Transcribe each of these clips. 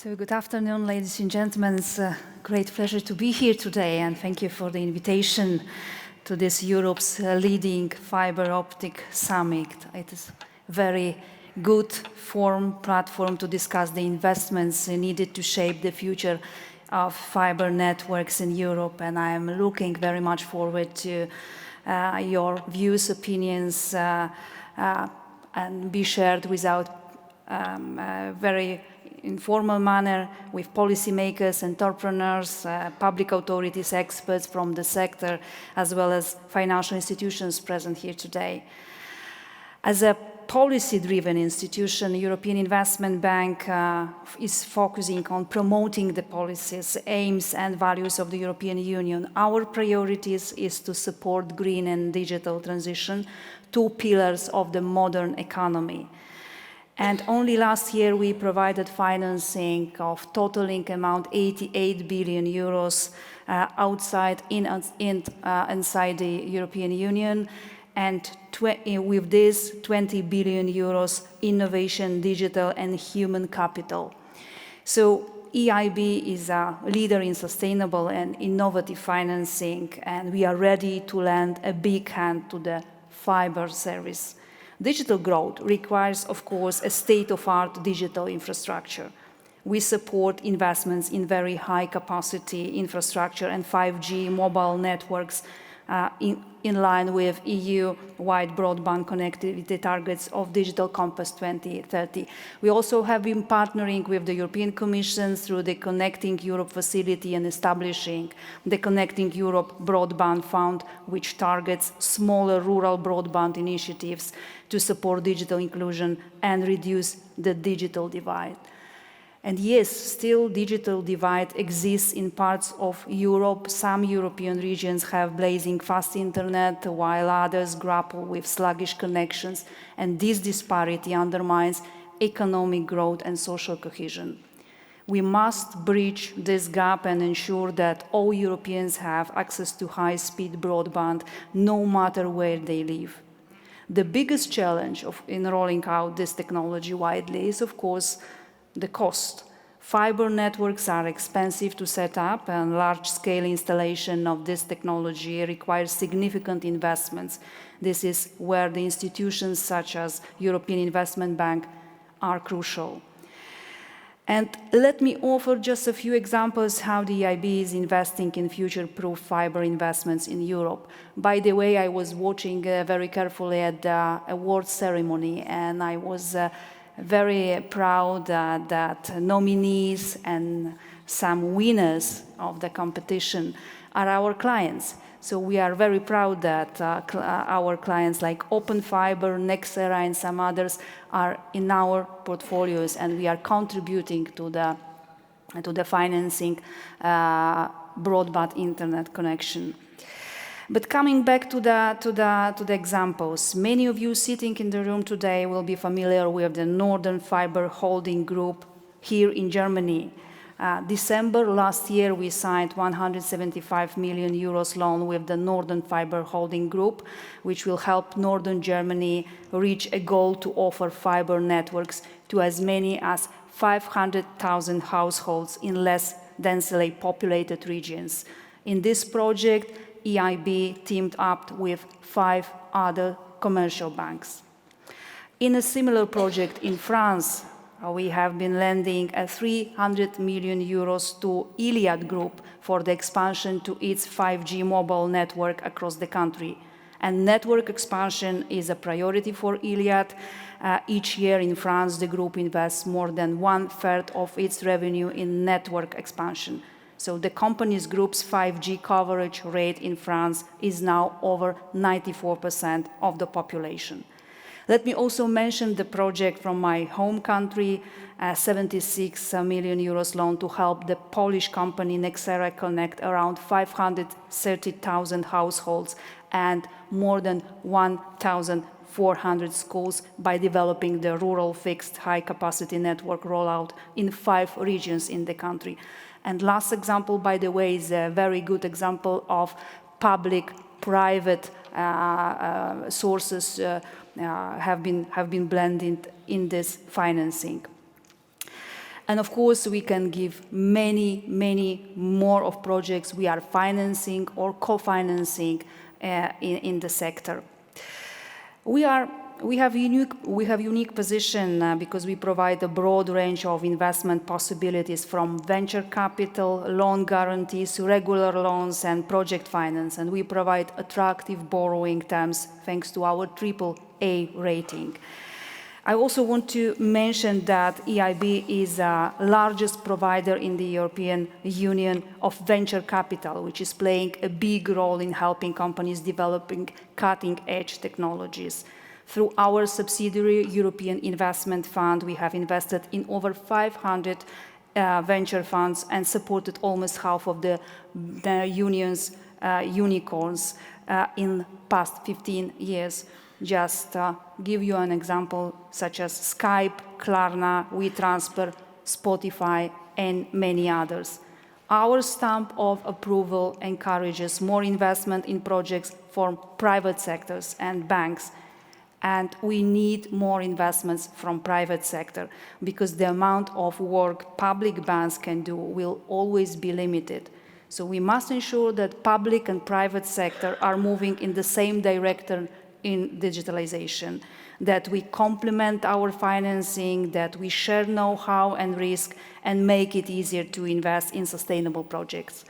So good afternoon, ladies and gentlemen. It's a great pleasure to be here today, and thank you for the invitation to this Europe's leading fiber optic summit. It is a very good platform to discuss the investments needed to shape the future of fiber networks in Europe, and I am looking very much forward to your views, opinions, and be shared without very informal manner with policymakers, entrepreneurs, public authorities, experts from the sector, as well as financial institutions present here today. As a policy-driven institution, the European Investment Bank is focusing on promoting the policies, aims, and values of the European Union. Our priorities is to support green and digital transition, two pillars of the modern economy. And only last year we provided financing of totaling amount 88 billion euros inside the European Union, and with this 20 billion euros innovation, digital and human capital. So EIB is a leader in sustainable and innovative financing, and we are ready to lend a big hand to the fiber service. Digital growth requires, of course, a state-of-the-art digital infrastructure. We support investments in very high-capacity infrastructure and 5G mobile networks in line with EU-wide broadband connectivity targets of Digital Compass 2030. We also have been partnering with the European Commission through the Connecting Europe facility and establishing the Connecting Europe Broadband Fund, which targets smaller rural broadband initiatives to support digital inclusion and reduce the digital divide. And yes, still digital divide exists in parts of Europe. Some European regions have blazing fast internet, while others grapple with sluggish connections, and this disparity undermines economic growth and social cohesion. We must bridge this gap and ensure that all Europeans have access to high-speed broadband, no matter where they live. The biggest challenge in rolling out this technology widely is, of course, the cost. Fiber networks are expensive to set up, and large-scale installation of this technology requires significant investments. This is where the institutions such as European Investment Bank are crucial. And let me offer just a few examples how the EIB is investing in future-proof fiber investments in Europe. By the way, I was watching very carefully at the award ceremony, and I was very proud that nominees and some winners of the competition are our clients. So we are very proud that our clients like Open Fiber, Nexera, and some others are in our portfolios, and we are contributing to the financing broadband internet connection. But coming back to the examples, many of you sitting in the room today will be familiar with the Northern Fiber Holding Group here in Germany. December last year, we signed 175 million euros loan with the Northern Fiber Holding Group, which will help Northern Germany reach a goal to offer fiber networks to as many as 500,000 households in less densely populated regions. In this project, EIB teamed up with 5 other commercial banks. In a similar project in France, we have been lending 300 million euros to Iliad Group for the expansion to its 5G mobile network across the country. And network expansion is a priority for Iliad. Each year in France, the group invests more than 1/3 of its revenue in network expansion. So the company's group's 5G coverage rate in France is now over 94% of the population. Let me also mention the project from my home country, a 76 million euros loan to help the Polish company Nexera connect around 530,000 households and more than 1,400 schools by developing the rural fixed high-capacity network rollout in 5 regions in the country. And last example, by the way, is a very good example of public-private sources have been blended in this financing. And of course, we can give many, many more of projects we are financing or co-financing in the sector. We have unique position because we provide a broad range of investment possibilities, from venture capital, loan guarantees, regular loans, and project finance. And we provide attractive borrowing terms thanks to our AAA rating. I also want to mention that EIB is the largest provider in the European Union of venture capital, which is playing a big role in helping companies developing cutting-edge technologies. Through our subsidiary, European Investment Fund, we have invested in over 500 venture funds and supported almost half of the union's unicorns in past 15 years. Just give you an example, such as Skype, Klarna, WeTransfer, Spotify, and many others. Our stamp of approval encourages more investment in projects from private sectors and banks. And we need more investments from private sector because the amount of work public banks can do will always be limited. So we must ensure that public and private sector are moving in the same direction in digitalization, that we complement our financing, that we share know-how and risk, and make it easier to invest in sustainable projects.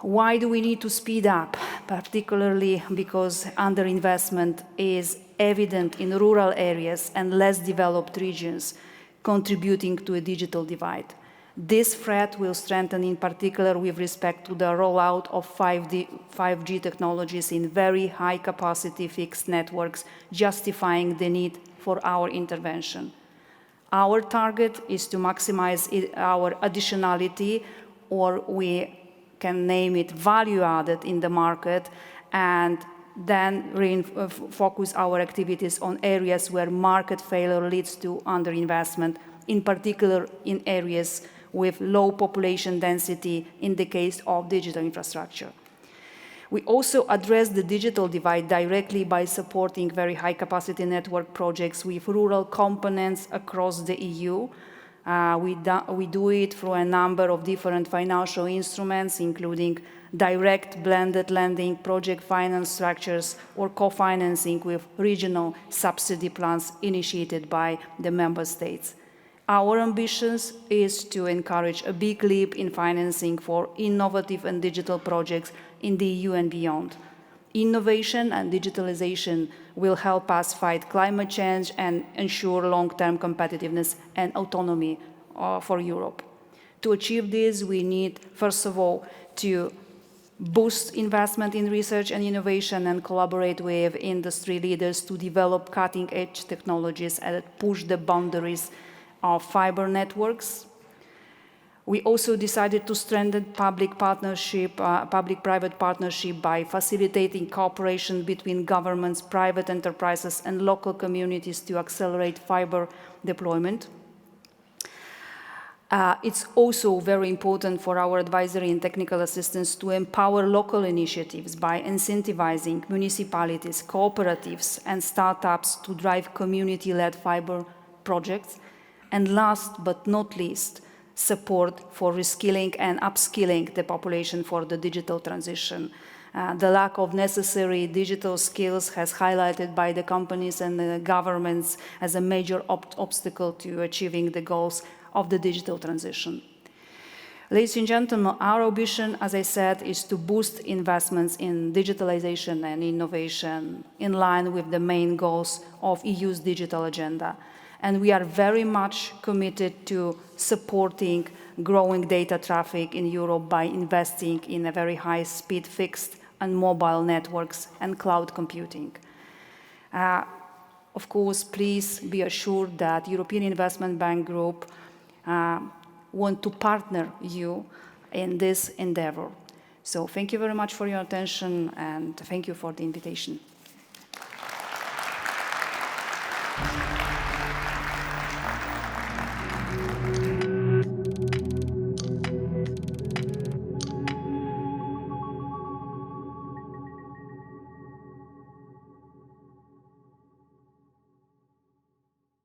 Why do we need to speed up? Particularly because underinvestment is evident in rural areas and less developed regions, contributing to a digital divide. This threat will strengthen in particular with respect to the rollout of 5G technologies in very high-capacity fixed networks, justifying the need for our intervention. Our target is to maximize our additionality, or we can name it value added in the market, and then focus our activities on areas where market failure leads to underinvestment, in particular in areas with low population density in the case of digital infrastructure. We also address the digital divide directly by supporting very high-capacity network projects with rural components across the EU. We do it through a number of different financial instruments, including direct blended lending, project finance structures, or co-financing with regional subsidy plans initiated by the member states. Our ambitions is to encourage a big leap in financing for innovative and digital projects in the EU and beyond. Innovation and digitalization will help us fight climate change and ensure long-term competitiveness and autonomy for Europe. To achieve this, we need, first of all, to boost investment in research and innovation and collaborate with industry leaders to develop cutting-edge technologies and push the boundaries of fiber networks. We also decided to strengthen public-private partnership by facilitating cooperation between governments, private enterprises, and local communities to accelerate fiber deployment. It's also very important for our advisory and technical assistance to empower local initiatives by incentivizing municipalities, cooperatives, and startups to drive community-led fiber projects. And last but not least, support for reskilling and upskilling the population for the digital transition. The lack of necessary digital skills has highlighted by the companies and the governments as a major obstacle to achieving the goals of the digital transition. Ladies and gentlemen, our ambition, as I said, is to boost investments in digitalization and innovation in line with the main goals of EU's digital agenda. And we are very much committed to supporting growing data traffic in Europe by investing in a very high-speed fixed and mobile networks and cloud computing. Of course, please be assured that European Investment Bank Group want to partner you in this endeavor. So thank you very much for your attention, and thank you for the invitation.